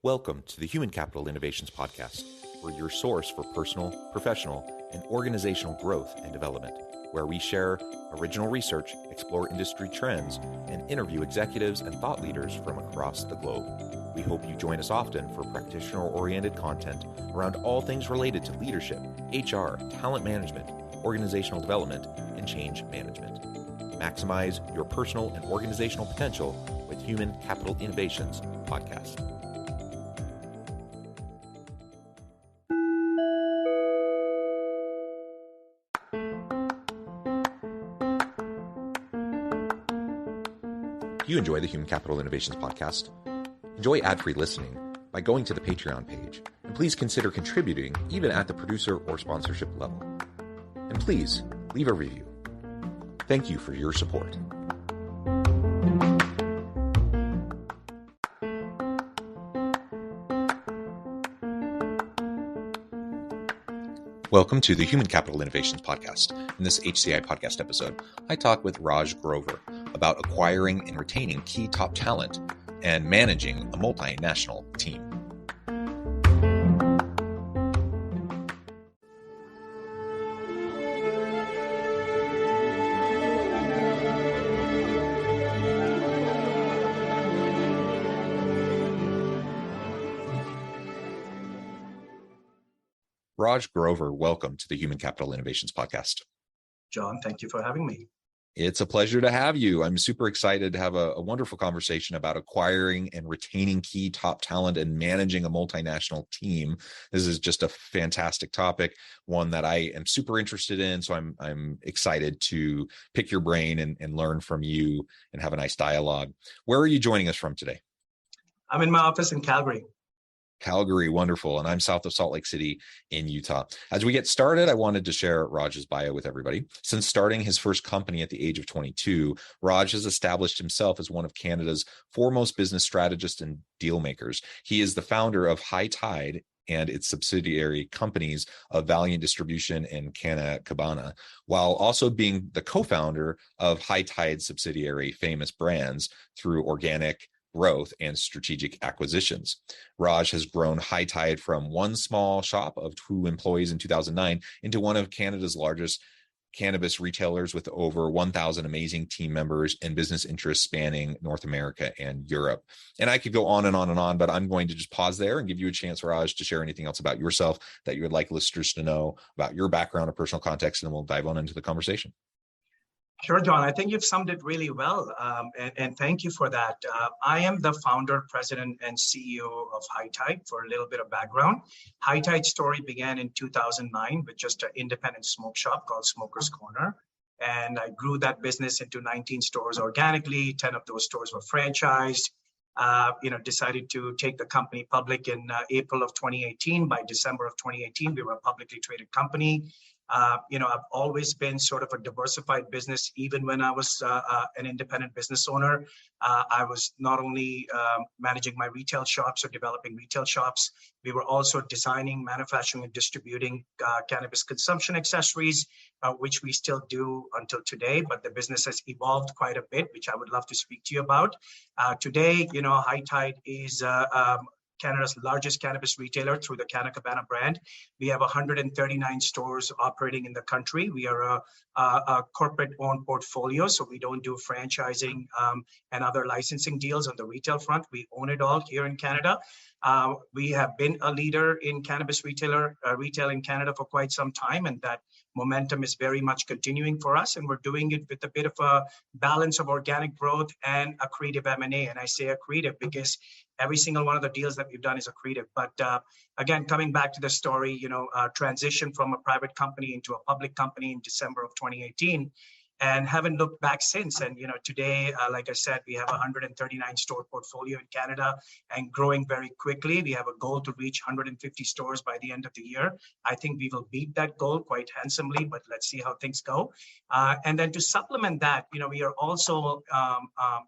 Welcome to the Human Capital Innovations Podcast. We're your source for personal, professional, and organizational growth and development, where we share original research, explore industry trends, and interview executives and thought leaders from across the globe. We hope you join us often for practitioner-oriented content around all things related to leadership, HR, talent management, organizational development, and change management. Maximize your personal and organizational potential with Human Capital Innovations Podcast. If you enjoy the Human Capital Innovations Podcast, enjoy ad-free listening by going to the Patreon page, and please consider contributing even at the producer or sponsorship level. And please leave a review. Thank you for your support. Welcome to the Human Capital Innovations Podcast. In this HCI Podcast episode, I talk with Raj Grover about acquiring and retaining key top talent and managing a multinational team. Raj Grover, welcome to the Human Capital Innovations Podcast. John, thank you for having me. It's a pleasure to have you. I'm super excited to have a wonderful conversation about acquiring and retaining key top talent and managing a multinational team. This is just a fantastic topic, one that I am super interested in. So I'm excited to pick your brain and learn from you and have a nice dialogue. Where are you joining us from today? I'm in my office in Calgary. Calgary, wonderful. And I'm south of Salt Lake City in Utah. As we get started, I wanted to share Raj's bio with everybody. Since starting his first company at the age of 22, Raj has established himself as one of Canada's foremost business strategists and deal makers. He is the founder of High Tide and its subsidiary companies of Valiant Distribution and Canna Cabana, while also being the co-founder of High Tide subsidiary Famous Brands through organic growth and strategic acquisitions. Raj has grown High Tide from one small shop of 2 employees in 2009 into one of Canada's largest cannabis retailers with over 1,000 amazing team members and business interests spanning North America and Europe. And I could go on and on and on, but I'm going to just pause there and give you a chance, Raj, to share anything else about yourself that you would like listeners to know about your background or personal context, and then we'll dive on into the conversation. Sure, John. I think you've summed it really well, and thank you for that. I am the founder, president, and CEO of High Tide. For a little bit of background, High Tide's story began in 2009 with just an independent smoke shop called Smoker's Corner, and I grew that business into 19 stores organically. 10 of those stores were franchised. Decided to take the company public in April of 2018. By December of 2018, we were a publicly traded company. I've always been sort of a diversified business. Even when I was an independent business owner, I was not only managing my retail shops or developing retail shops, we were also designing, manufacturing, and distributing cannabis consumption accessories, which we still do until today. But the business has evolved quite a bit, which I would love to speak to you about. Today, High Tide is Canada's largest cannabis retailer through the Canna Cabana brand. We have 139 stores operating in the country. We are a corporate-owned portfolio, so we don't do franchising and other licensing deals on the retail front. We own it all here in Canada. We have been a leader in cannabis retail in Canada for quite some time, and that momentum is very much continuing for us. And we're doing it with a bit of a balance of organic growth and accretive M&A. And I say accretive because every single one of the deals that we've done is accretive. But again, coming back to the story, transition from a private company into a public company in December of 2018. And haven't looked back since. And, today, like I said, we have a 139 store portfolio in Canada and growing very quickly. We have a goal to reach 150 stores by the end of the year. I think we will beat that goal quite handsomely, but let's see how things go. And then to supplement that, we are also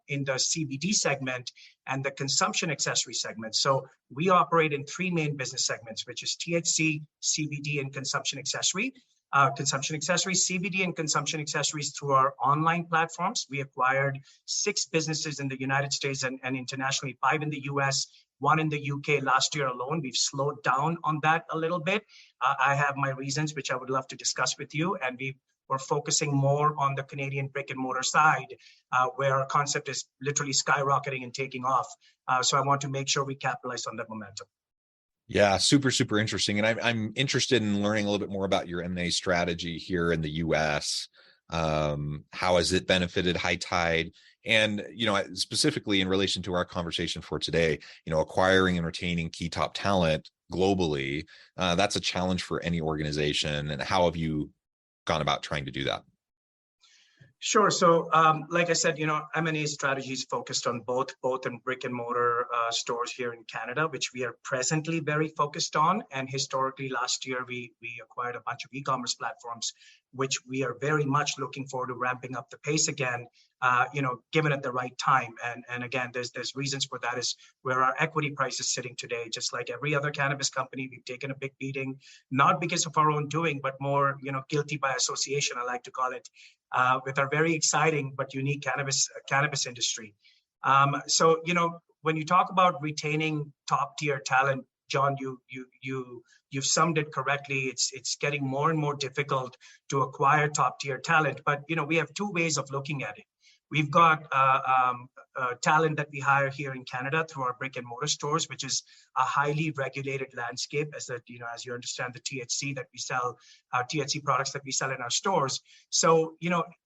in the CBD segment and the consumption accessory segment. So we operate in 3 main business segments, which is THC, CBD, and consumption accessory. CBD and consumption accessories through our online platforms. We acquired 6 businesses in the United States and internationally, 5 in the US one in the UK last year alone. We've slowed down on that a little bit. I have my reasons, which I would love to discuss with you. And we're focusing more on the Canadian brick and mortar side, where our concept is literally skyrocketing and taking off. So I want to make sure we capitalize on that momentum. Yeah, super, super interesting. And I'm interested in learning a little bit more about your M&A strategy here in the US. How has it benefited High Tide? And, specifically in relation to our conversation for today, acquiring and retaining key top talent globally, that's a challenge for any organization. And how have you gone about trying to do that? Sure. So, like I said, M&A strategy is focused on both in brick and mortar stores here in Canada, which we are presently very focused on. And historically, last year, we acquired a bunch of e-commerce platforms, which we are very much looking forward to ramping up the pace again, given at the right time. And again, there's reasons for that is where our equity price is sitting today. Just like every other cannabis company, we've taken a big beating, not because of our own doing, but more, guilty by association, I like to call it, with our very exciting but unique cannabis industry. So, when you talk about retaining top tier talent, John, you've summed it correctly. It's getting more and more difficult to acquire top tier talent. But we have two ways of looking at it. We've got talent that we hire here in Canada through our brick and mortar stores, which is a highly regulated landscape, as you understand the THC that we sell, THC products that we sell in our stores. So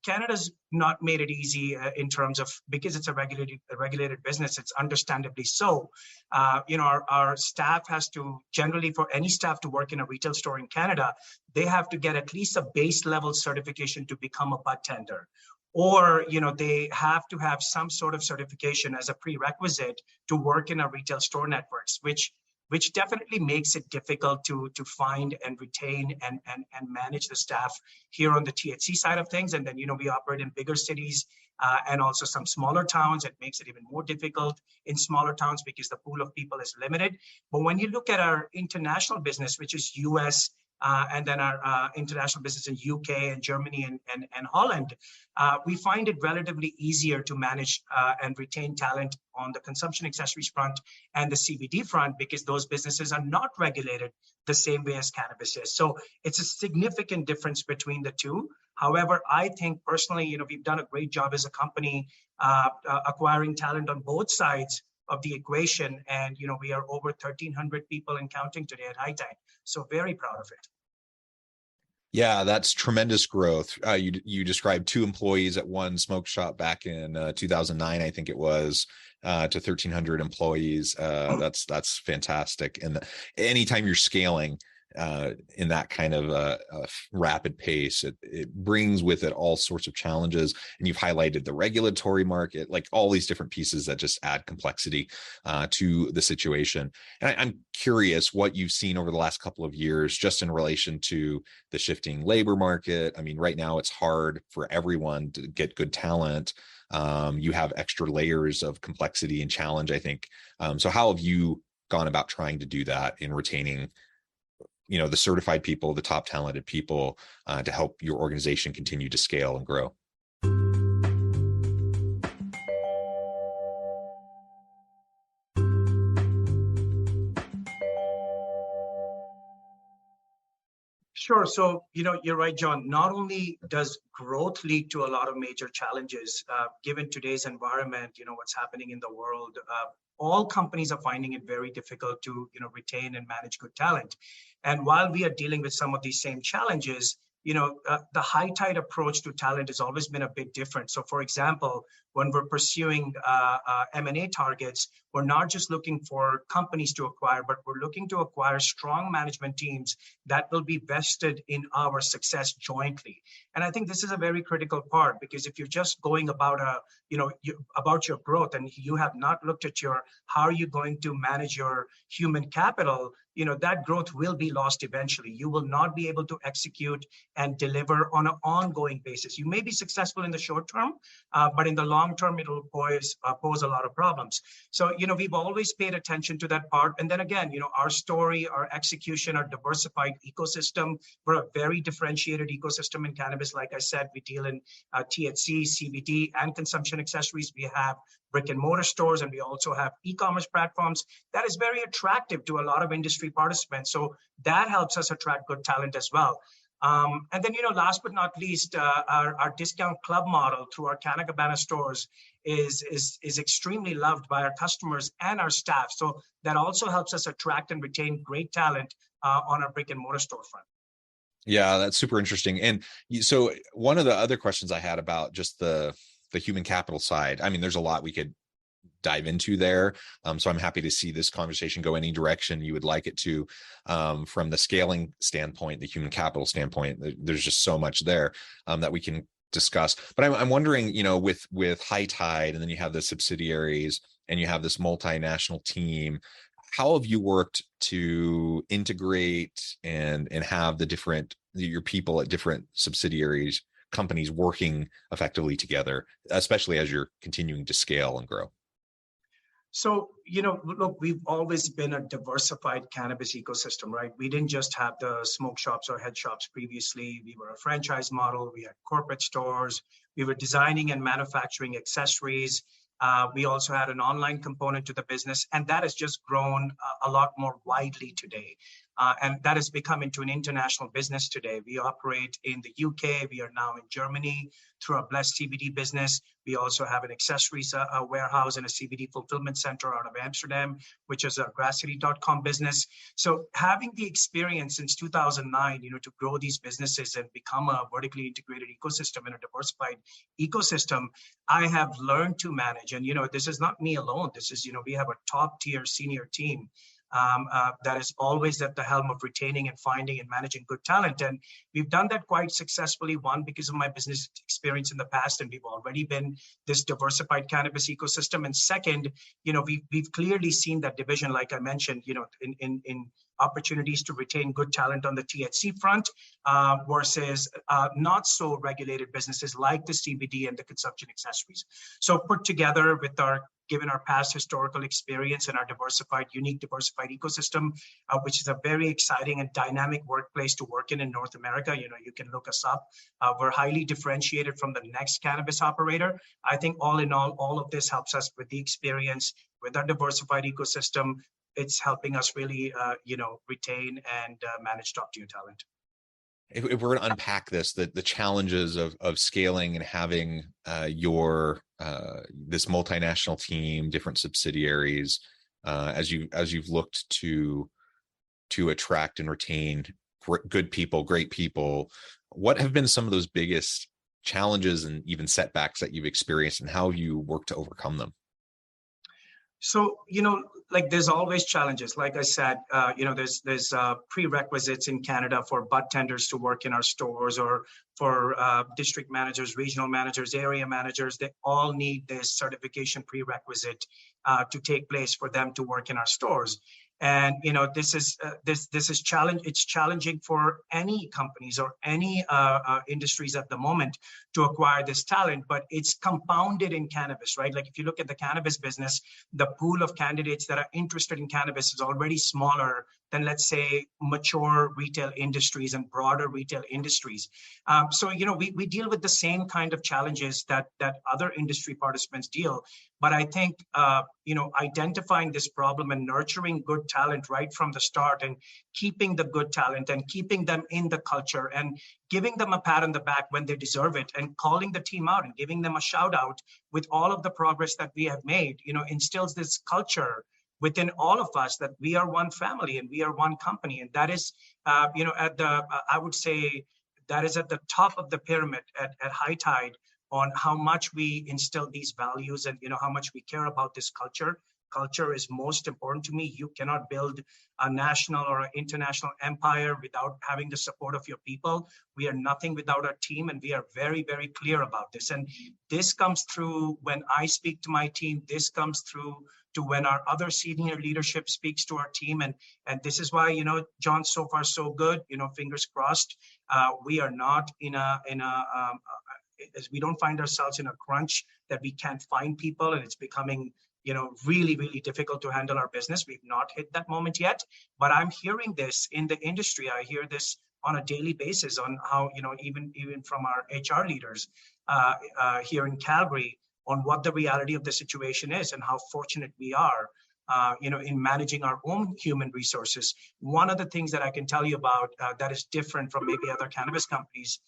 Canada's not made it easy in terms of, because it's a regulated business. It's understandably so. Our staff has to, generally for any staff to work in a retail store in Canada, they have to get at least a base level certification to become a bud tender. Or, they have to have some sort of certification as a prerequisite to work in our retail store networks, which definitely makes it difficult to find and retain and manage the staff here on the THC side of things. And then, we operate in bigger cities and also some smaller towns. It makes it even more difficult in smaller towns because the pool of people is limited. But when you look at our international business, which is US, and then our international business in UK and Germany and Holland, we find it relatively easier to manage and retain talent on the consumption accessories front and the CBD front, because those businesses are not regulated the same way as cannabis is. So it's a significant difference between the two. However, I think personally, we've done a great job as a company acquiring talent on both sides of the equation. And, we are over 1,300 people and counting today at High Tide. So very proud of it. Yeah, that's tremendous growth. You described 2 employees at one smoke shop back in 2009, I think it was, to 1,300 employees. That's fantastic. And anytime you're scaling in that kind of a rapid pace, it brings with it all sorts of challenges. And you've highlighted the regulatory market, like all these different pieces that just add complexity to the situation. And I'm curious what you've seen over the last couple of years, just in relation to the shifting labor market. I mean, right now it's hard for everyone to get good talent. You have extra layers of complexity and challenge, I think. So how have you gone about trying to do that in retaining the certified people, the top talented people, to help your organization continue to scale and grow? Sure. So, you're right, John. Not only does growth lead to a lot of major challenges, given today's environment, what's happening in the world, all companies are finding it very difficult to, retain and manage good talent. And while we are dealing with some of these same challenges, the High Tide approach to talent has always been a bit different. So, for example, when we're pursuing M&A targets, we're not just looking for companies to acquire, but we're looking to acquire strong management teams that will be vested in our success jointly. And I think this is a very critical part, because if you're just going about about your growth and you have not looked at how are you going to manage your human capital, that growth will be lost eventually. You will not be able to execute and deliver on an ongoing basis. You may be successful in the short term, but in the long long term, it will pose a lot of problems. So, we've always paid attention to that part. And then again, our story, our execution, our diversified ecosystem, we're a very differentiated ecosystem in cannabis. Like I said, we deal in THC, CBD, and consumption accessories. We have brick and mortar stores, and we also have e-commerce platforms that is very attractive to a lot of industry participants. So that helps us attract good talent as well. And then, last but not least, our discount club model through our Canna Cabana stores is extremely loved by our customers and our staff. So that also helps us attract and retain great talent on our brick and mortar storefront. Yeah, that's super interesting. And so one of the other questions I had about just the human capital side, I mean, there's a lot we could dive into there. So I'm happy to see this conversation go any direction you would like it to. From the scaling standpoint, the human capital standpoint, there's just so much there that we can discuss. But I'm wondering, with High Tide, and then you have the subsidiaries, and you have this multinational team, how have you worked to integrate and have your people at different subsidiaries, companies working effectively together, especially as you're continuing to scale and grow? So, look, we've always been a diversified cannabis ecosystem, right? We didn't just have the smoke shops or head shops previously. We were a franchise model. We had corporate stores. We were designing and manufacturing accessories. We also had an online component to the business, and that has just grown a lot more widely today. And that has become into an international business today. We operate in the UK. We are now in Germany through our Blessed CBD business. We also have an accessories warehouse and a CBD fulfillment center out of Amsterdam, which is a grasscity.com business. So having the experience since 2009, to grow these businesses and become a vertically integrated ecosystem and a diversified ecosystem, I have learned to manage. And, this is not me alone. This is, we have a top tier senior team that is always at the helm of retaining and finding and managing good talent. And we've done that quite successfully, one, because of my business experience in the past, and we've already been this diversified cannabis ecosystem. And second, we've clearly seen that division, like I mentioned, in opportunities to retain good talent on the THC front versus not so regulated businesses like the CBD and the consumption accessories. So put together with given our past historical experience and our unique diversified ecosystem, which is a very exciting and dynamic workplace to work in North America. You can look us up. We're highly differentiated from the next cannabis operator. I think all in all of this helps us with the experience, with our diversified ecosystem. It's helping us really, retain and manage top tier talent. If we're going to unpack this, the challenges of scaling and having this multinational team, different subsidiaries, as you've looked to attract and retain good people, great people, what have been some of those biggest challenges and even setbacks that you've experienced, and how have you worked to overcome them? So, there's always challenges. Like I said, there's prerequisites in Canada for bud tenders to work in our stores, or for district managers, regional managers, area managers. They all need this certification prerequisite to take place for them to work in our stores. And this is challenge. It's challenging for any companies or any industries at the moment to acquire this talent, but it's compounded in cannabis, right? Like if you look at the cannabis business, the pool of candidates that are interested in cannabis is already smaller than, let's say, mature retail industries and broader retail industries. So we deal with the same kind of challenges that other industry participants deal. But I think identifying this problem and nurturing good talent right from the start, and keeping the good talent and keeping them in the culture and giving them a pat on the back when they deserve it, and calling the team out and giving them a shout out with all of the progress that we have made, instills this culture within all of us that we are one family and we are one company. And that is, I would say that is at the top of the pyramid at High Tide, on how much we instill these values and, how much we care about this culture. Culture is most important to me. You cannot build a national or an international empire without having the support of your people. We are nothing without our team, and we are very, very clear about this. And this comes through when I speak to my team. This comes through to when our other senior leadership speaks to our team. And this is why, John, so far so good, fingers crossed. We are not in we don't find ourselves in a crunch that we can't find people and it's becoming, really, really difficult to handle our business. We've not hit that moment yet, but I'm hearing this in the industry. I hear this on a daily basis on how, even from our HR leaders here in Calgary, on what the reality of the situation is and how fortunate we are, in managing our own human resources. One of the things that I can tell you about that is different from maybe other cannabis companies,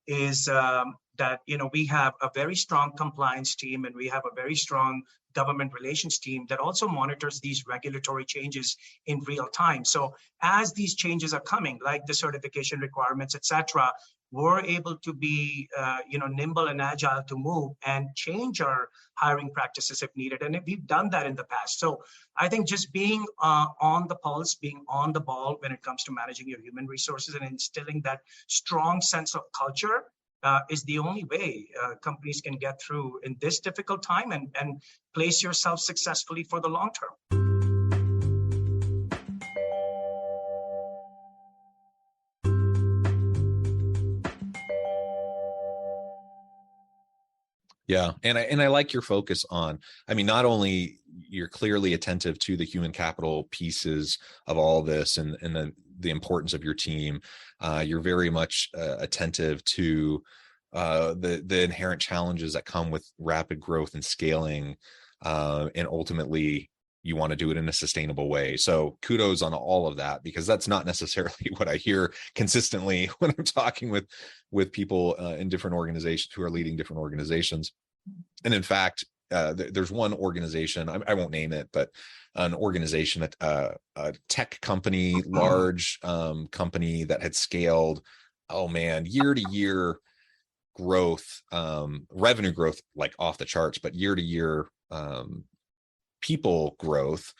is that, we have a very strong compliance team and we have a very strong government relations team that also monitors these regulatory changes in real time. So as these changes are coming, like the certification requirements, et cetera, we're able to be, nimble and agile to move and change our hiring practices if needed. And we've done that in the past. So I think just being on the pulse, being on the ball when it comes to managing your human resources and instilling that strong sense of culture is the only way companies can get through in this difficult time and place yourself successfully for the long term. Yeah. And I like your focus on, not only you're clearly attentive to the human capital pieces of all this and the importance of your team. You're very much attentive to the inherent challenges that come with rapid growth and scaling. And ultimately, you want to do it in a sustainable way. So kudos on all of that, because that's not necessarily what I hear consistently when I'm talking with people in different organizations who are leading different organizations. And in fact, there's one organization, I won't name it, but an organization, a tech company, large company that had scaled, year to year growth, revenue growth, like off the charts, but year to year people growth,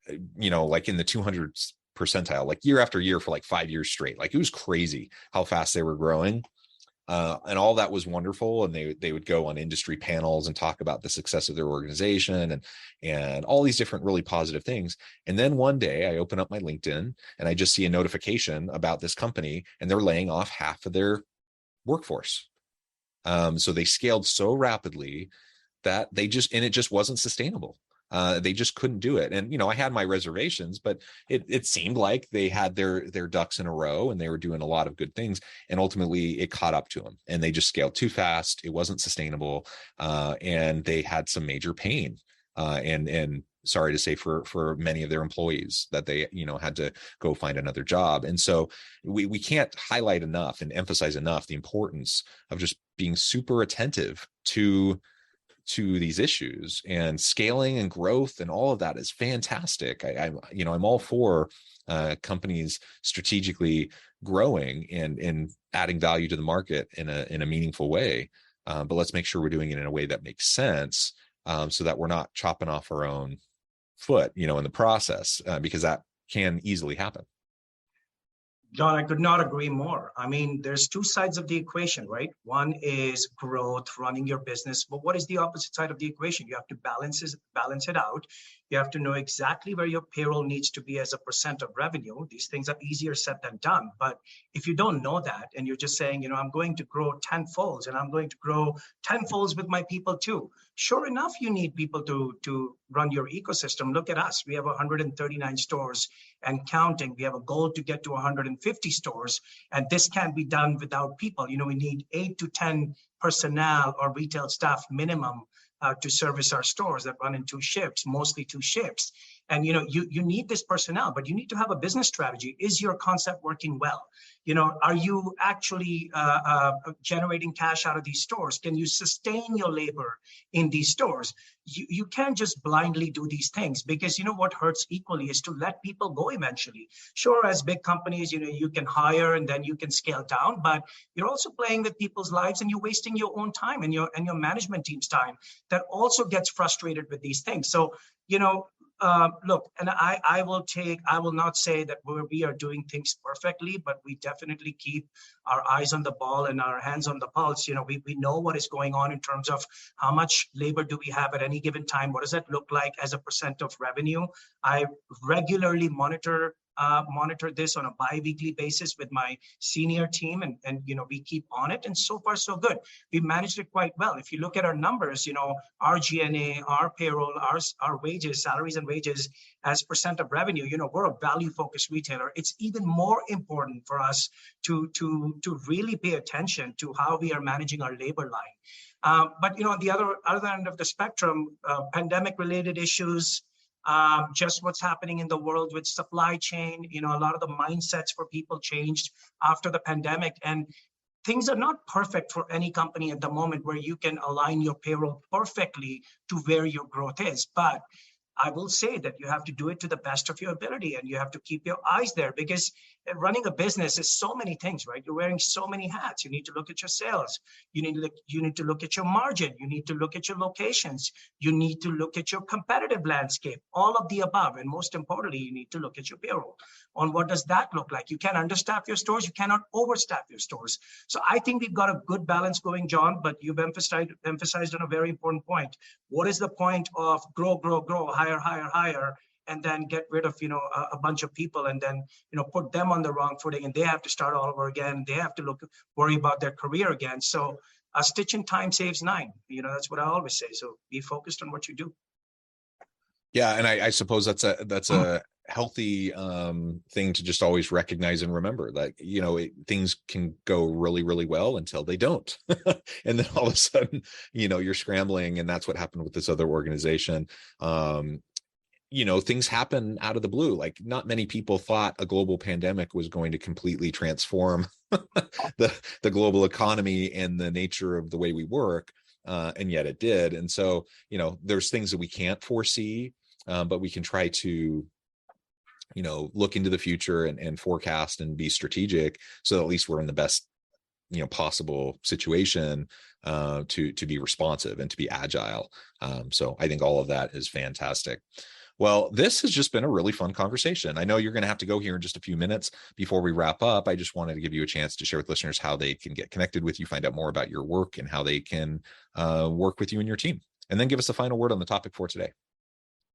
like in the 200s percentile, like year after year for like 5 years straight. Like it was crazy how fast they were growing. And all that was wonderful. And they would go on industry panels and talk about the success of their organization and all these different really positive things. And then one day I open up my LinkedIn and I just see a notification about this company and they're laying off half of their workforce. So they scaled so rapidly that it just wasn't sustainable. They just couldn't do it. And, I had my reservations, but it seemed like they had their ducks in a row and they were doing a lot of good things. And ultimately it caught up to them and they just scaled too fast. It wasn't sustainable. And they had some major pain. And sorry to say for many of their employees that they, had to go find another job. And so we can't highlight enough and emphasize enough the importance of just being super attentive to these issues, and scaling and growth and all of that is fantastic. I'm all for companies strategically growing and adding value to the market in a meaningful way. But let's make sure we're doing it in a way that makes sense, so that we're not chopping off our own foot, in the process, because that can easily happen. John, I could not agree more. There's two sides of the equation, right? One is growth, running your business. But what is the opposite side of the equation? You have to balance it out. You have to know exactly where your payroll needs to be as a % of revenue. These things are easier said than done. But if you don't know that, and you're just saying, I'm going to grow 10-folds and I'm going to grow 10-folds with my people too. Sure enough, you need people to run your ecosystem. Look at us. We have 139 stores and counting. We have a goal to get to 150 stores. And this can't be done without people. We need 8 to 10 personnel or retail staff minimum to service our stores that run in 2 shifts, mostly 2 shifts. And, you need this personnel, but you need to have a business strategy. Is your concept working well? Are you actually generating cash out of these stores? Can you sustain your labor in these stores? You can't just blindly do these things, because what hurts equally is to let people go eventually. Sure, as big companies, you can hire and then you can scale down, but you're also playing with people's lives and you're wasting your own time and your management team's time that also gets frustrated with these things. So, look, and I will not say that we are doing things perfectly, but we definitely keep our eyes on the ball and our hands on the pulse. We know what is going on in terms of how much labor do we have at any given time? What does that look like as a % of revenue? I regularly monitor monitor this on a bi-weekly basis with my senior team, and we keep on it. And so far, so good. We managed it quite well. If you look at our numbers, our G&A, our payroll, our wages, salaries and wages as percent of revenue, we're a value-focused retailer. It's even more important for us to really pay attention to how we are managing our labor line. But on the other end of the spectrum, pandemic-related issues, just what's happening in the world with supply chain, a lot of the mindsets for people changed after the pandemic, and things are not perfect for any company at the moment where you can align your payroll perfectly to where your growth is. But I will say that you have to do it to the best of your ability, and you have to keep your eyes there, because running a business is so many things, right? You're wearing so many hats. You need to look at your sales. You need to look at your margin. You need to look at your locations. You need to look at your competitive landscape, all of the above. And most importantly, you need to look at your payroll. On what does that look like? You can't understaff your stores. You cannot overstaff your stores. So I think we've got a good balance going, John, but you've emphasized on a very important point. What is the point of grow, hire, and then get rid of, a bunch of people, and then, put them on the wrong footing, and they have to start all over again. They have to worry about their career again. So a stitch in time saves nine. That's what I always say. So be focused on what you do. Yeah. And I suppose that's a healthy thing to just always recognize and remember that, things can go really, really well until they don't. And then all of a sudden, you're scrambling, and that's what happened with this other organization. Things happen out of the blue. Like, not many people thought a global pandemic was going to completely transform the global economy and the nature of the way we work. And yet it did. And so, there's things that we can't foresee, but we can try to, look into the future and forecast and be strategic, so that at least we're in the best, possible situation to be responsive and to be agile. So I think all of that is fantastic. Well, this has just been a really fun conversation. I know you're going to have to go here in just a few minutes before we wrap up. I just wanted to give you a chance to share with listeners how they can get connected with you, find out more about your work, and how they can work with you and your team. And then give us a final word on the topic for today.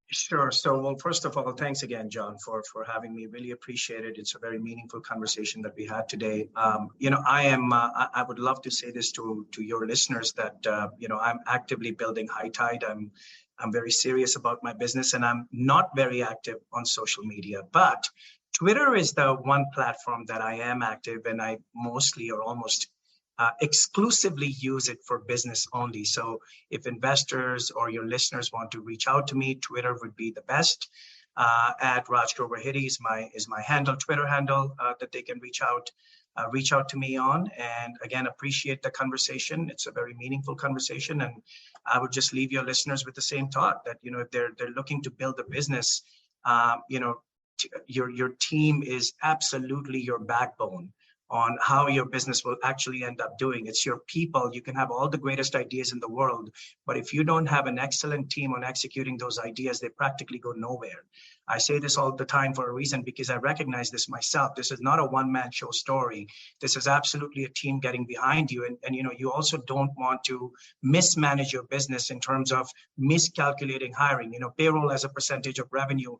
Sure. So, well, first of all, thanks again, John, for having me. Really appreciate it. It's a very meaningful conversation that we had today. I would love to say this to your listeners that, I'm actively building High Tide. I'm very serious about my business, and I'm not very active on social media, but Twitter is the one platform that I am active, and I mostly or almost exclusively use it for business only. So if investors or your listeners want to reach out to me, Twitter would be the best. At Raj Grover Hiddy is my handle, Twitter handle, that they can reach out to me on. And again, appreciate the conversation. It's a very meaningful conversation. And I would just leave your listeners with the same thought that, if they're looking to build a business, your team is absolutely your backbone on how your business will actually end up doing. It's your people. You can have all the greatest ideas in the world, but if you don't have an excellent team on executing those ideas, they practically go nowhere. I say this all the time for a reason, because I recognize this myself. This is not a one-man show story. This is absolutely a team getting behind you. And you also don't want to mismanage your business in terms of miscalculating hiring. Payroll as a percentage of revenue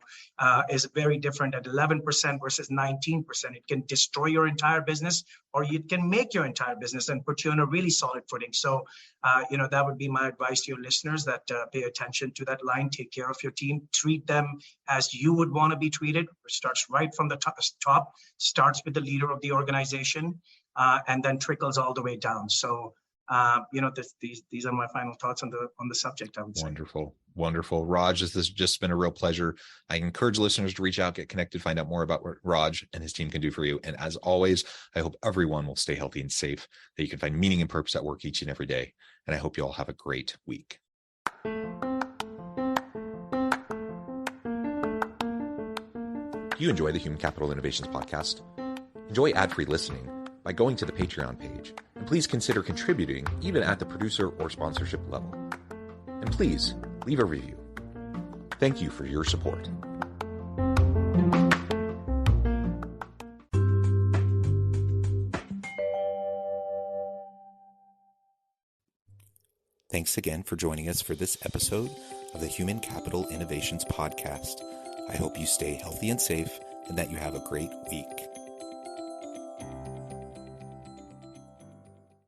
is very different at 11% versus 19%. It can destroy your entire business, or you can make your entire business and put you on a really solid footing. So, that would be my advice to your listeners, that pay attention to that line, take care of your team, treat them as you would want to be treated. It starts right from the top, starts with the leader of the organization, and then trickles all the way down. So, these are my final thoughts on the subject, I would say. Wonderful. Raj, this has just been a real pleasure. I encourage listeners to reach out, get connected, find out more about what Raj and his team can do for you. And as always, I hope everyone will stay healthy and safe, that you can find meaning and purpose at work each and every day. And I hope you all have a great week. Do you enjoy the Human Capital Innovations podcast? Enjoy ad-free listening by going to the Patreon page. And please consider contributing even at the producer or sponsorship level. And please leave a review. Thank you for your support. Thanks again for joining us for this episode of the Human Capital Innovations podcast. I hope you stay healthy and safe and that you have a great week.